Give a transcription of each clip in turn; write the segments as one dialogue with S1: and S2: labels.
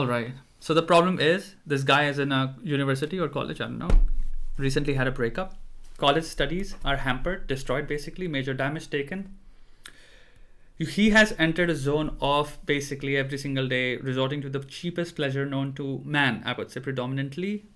S1: All right. So the problem is this guy is in a university or college, I don't know, recently had a breakup. College studies are hampered, destroyed basically, major damage taken. He has entered a zone of basically every single day resorting to the cheapest pleasure known to man, I would say predominantly.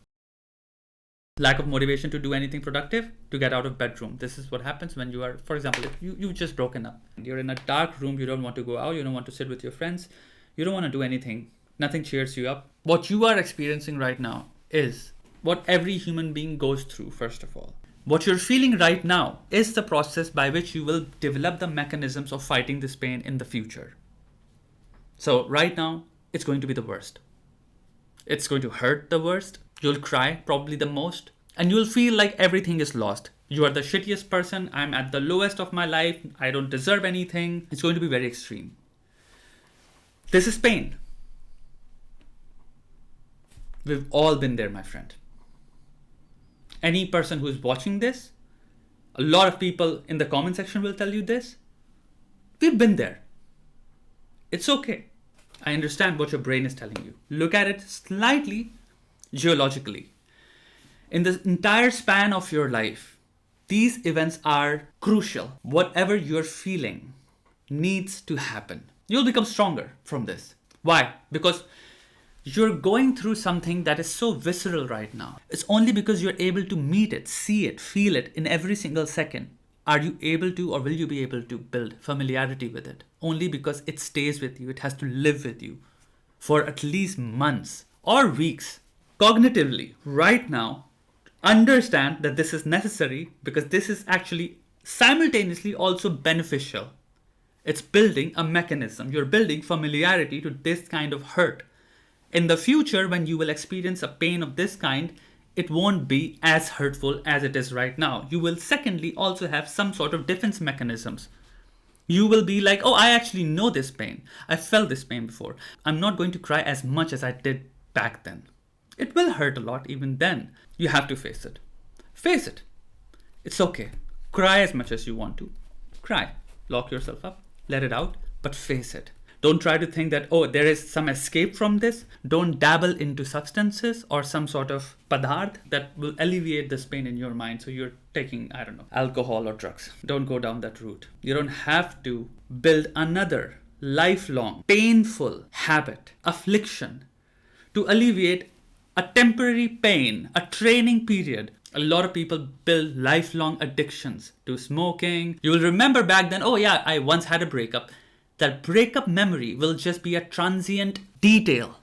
S1: Lack of motivation to do anything productive, to get out of bedroom. This is what happens when you are, for example, if you've just broken up. You're in a dark room, you don't want to go out, you don't want to sit with your friends, you don't want to do anything. Nothing cheers you up. What you are experiencing right now is what every human being goes through, first of all. What you're feeling right now is the process by which you will develop the mechanisms of fighting this pain in the future. So right now, it's going to be the worst. It's going to hurt the worst. You'll cry probably the most. And you'll feel like everything is lost. You are the shittiest person. I'm at the lowest of my life. I don't deserve anything. It's going to be very extreme. This is pain. We've all been there, my friend. Any person who is watching this, a lot of people in the comment section will tell you this. We've been there. It's okay. I understand what your brain is telling you. Look at it slightly geologically. In the entire span of your life, these events are crucial. Whatever you're feeling needs to happen. You'll become stronger from this. Why? Because you're going through something that is so visceral right now. It's only because you're able to meet it, see it, feel it in every single second. Are you able to, or will you be able to build familiarity with it? Only because it stays with you. It has to live with you for at least months or weeks. Cognitively, right now, understand that this is necessary because this is actually simultaneously also beneficial. It's building a mechanism. You're building familiarity to this kind of hurt. In the future, when you will experience a pain of this kind, it won't be as hurtful as it is right now. You will secondly also have some sort of defense mechanisms. You will be like, oh, I actually know this pain. I felt this pain before. I'm not going to cry as much as I did back then. It will hurt a lot even then. You have to face it. Face it. It's okay. Cry as much as you want to. Cry. Lock yourself up. Let it out. But face it. Don't try to think that, oh, there is some escape from this. Don't dabble into substances or some sort of padarth that will alleviate this pain in your mind. So you're taking, I don't know, alcohol or drugs. Don't go down that route. You don't have to build another lifelong, painful habit, affliction to alleviate a temporary pain, a training period. A lot of people build lifelong addictions to smoking. You will remember back then, oh yeah, I once had a breakup. That breakup memory will just be a transient detail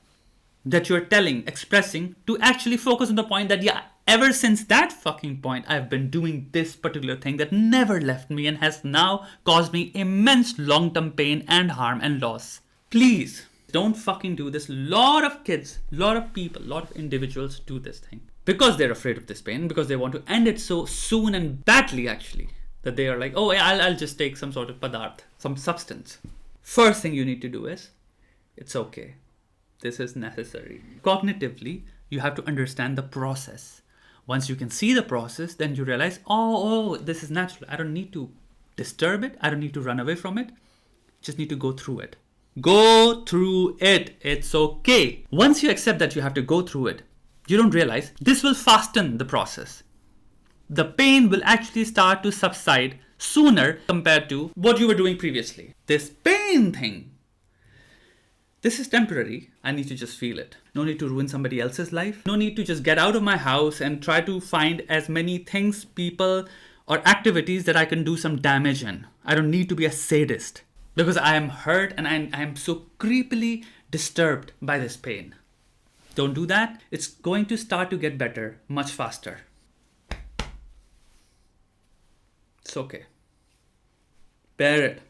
S1: that you're telling, expressing to actually focus on the point that, yeah, ever since that fucking point, I've been doing this particular thing that never left me and has now caused me immense long-term pain and harm and loss. Please don't fucking do this. Lot of kids, lot of people, lot of individuals do this thing because they're afraid of this pain, because they want to end it so soon and badly actually that they are like, oh, yeah, I'll just take some sort of padarth, some substance. First thing you need to do is, it's okay. This is necessary. Cognitively, you have to understand the process. Once you can see the process, then you realize, oh, this is natural. I don't need to disturb it. I don't need to run away from it. Just need to go through it. Go through it. It's okay. Once you accept that you have to go through it, you don't realize this will fasten the process. The pain will actually start to subside sooner compared to what you were doing previously. This pain thing, this is temporary. I need to just feel it. No need to ruin somebody else's life. No need to just get out of my house and try to find as many things, people, or activities that I can do some damage in. I don't need to be a sadist because I am hurt and I am so creepily disturbed by this pain. Don't do that. It's going to start to get better much faster. It's okay. Bear it.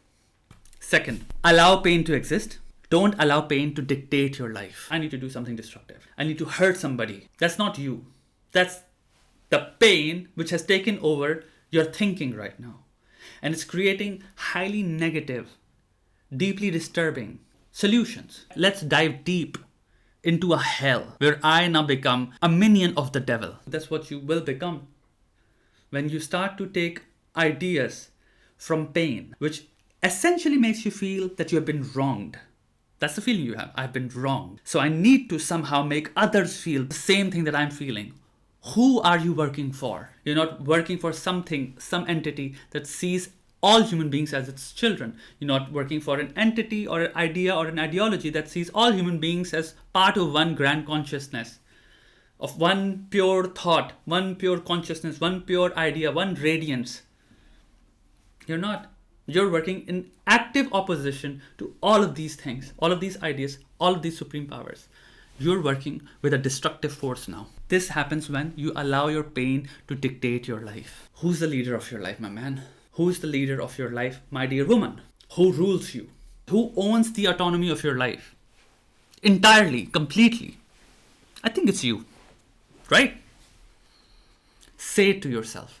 S1: Second, allow pain to exist. Don't allow pain to dictate your life. I need to do something destructive. I need to hurt somebody. That's not you. That's the pain which has taken over your thinking right now. And it's creating highly negative, deeply disturbing solutions. Let's dive deep into a hell where I now become a minion of the devil. That's what you will become when you start to take ideas from pain, which essentially makes you feel that you have been wronged, That's the feeling you have. I've been wronged. So I need to somehow make others feel the same thing that I'm feeling. Who are you working for? You're not working for something, some entity that sees all human beings as its children. You're not working for an entity or an idea or an ideology that sees all human beings as part of one grand consciousness, of one pure thought, one pure consciousness, one pure idea, one radiance. You're not. You're working in active opposition to all of these things, all of these ideas, all of these supreme powers. You're working with a destructive force now. This happens when you allow your pain to dictate your life. Who's the leader of your life, my man? Who's the leader of your life, my dear woman? Who rules you? Who owns the autonomy of your life? Entirely, completely. I think it's you, right? Say it to yourself.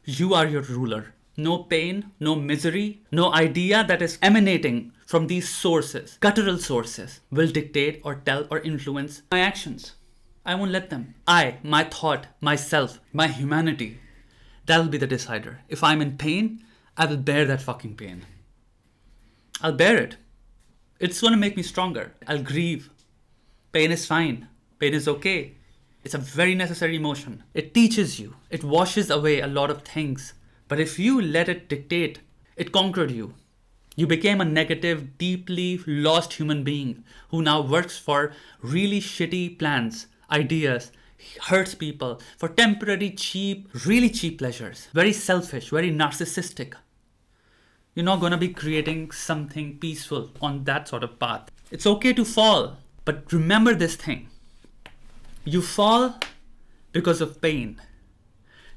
S1: You are your ruler. No pain, no misery, no idea that is emanating from these sources, guttural sources, will dictate or tell or influence my actions. I won't let them. I, my thought, myself, my humanity, that'll be the decider. If I'm in pain, I will bear that fucking pain. I'll bear it. It's going to make me stronger. I'll grieve. Pain is fine. Pain is okay. It's a very necessary emotion. It teaches you. It washes away a lot of things. But if you let it dictate, it conquered you. You became a negative, deeply lost human being who now works for really shitty plans, ideas, hurts people for temporary, cheap, really cheap pleasures. Very selfish, very narcissistic. You're not going to be creating something peaceful on that sort of path. It's okay to fall, but remember this thing. You fall because of pain.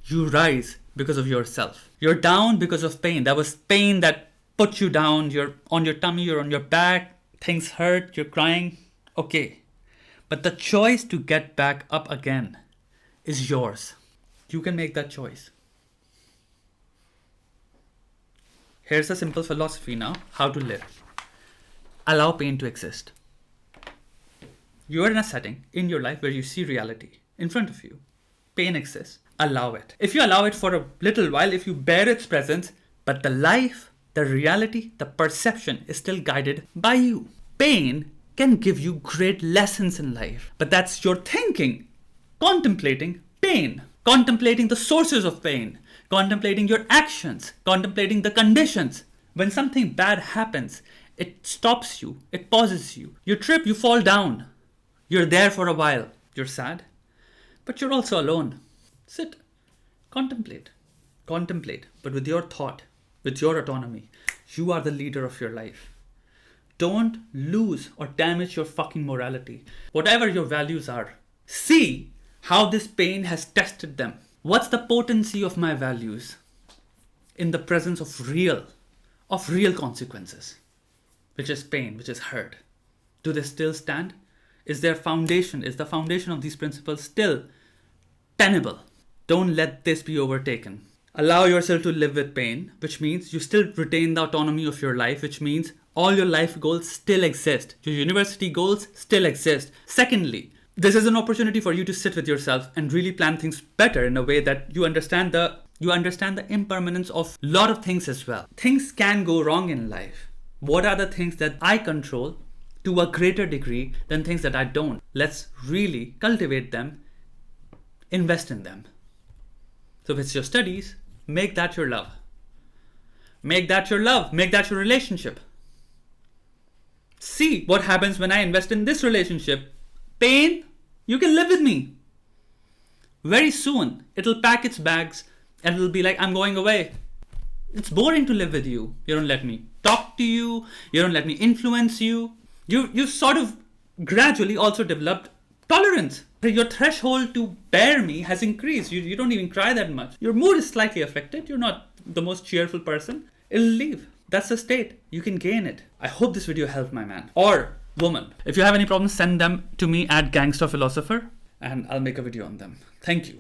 S1: You rise because of yourself. You're down because of pain. That was pain that put you down. You're on your tummy, you're on your back, things hurt, you're crying. Okay. But the choice to get back up again is yours. You can make that choice. Here's a simple philosophy now, how to live. Allow pain to exist. You're in a setting in your life where you see reality in front of you. Pain exists. Allow it. If you allow it for a little while, if you bear its presence, but the life, the reality, the perception is still guided by you. Pain can give you great lessons in life, but that's your thinking, contemplating pain, contemplating the sources of pain, contemplating your actions, contemplating the conditions. When something bad happens, it stops you, it pauses you. You trip, you fall down. You're there for a while. You're sad, but you're also alone. Sit, contemplate, but with your thought, with your autonomy. You are the leader of your life. Don't lose or damage your fucking morality. Whatever your values are, see how this pain has tested them. What's the potency of my values in the presence of real consequences, which is pain, which is hurt? Do they still stand? Is the foundation of these principles still tenable? Don't let this be overtaken. Allow yourself to live with pain, which means you still retain the autonomy of your life, which means all your life goals still exist. Your university goals still exist. Secondly, this is an opportunity for you to sit with yourself and really plan things better in a way that you understand the impermanence of a lot of things as well. Things can go wrong in life. What are the things that I control to a greater degree than things that I don't? Let's really cultivate them, invest in them. So if it's your studies, make that your love. Make that your love. Make that your relationship. See what happens when I invest in this relationship. Pain, you can live with me. Very soon, it'll pack its bags and it'll be like, I'm going away. It's boring to live with you. You don't let me talk to you. You don't let me influence you. You've sort of gradually also developed tolerance. Your threshold to bear me has increased. You don't even cry that much. Your mood is slightly affected. You're not the most cheerful person. It'll leave. That's the state. You can gain it. I hope this video helped, my man. Or woman. If you have any problems, send them to me at gangsterphilosopher and I'll make a video on them. Thank you.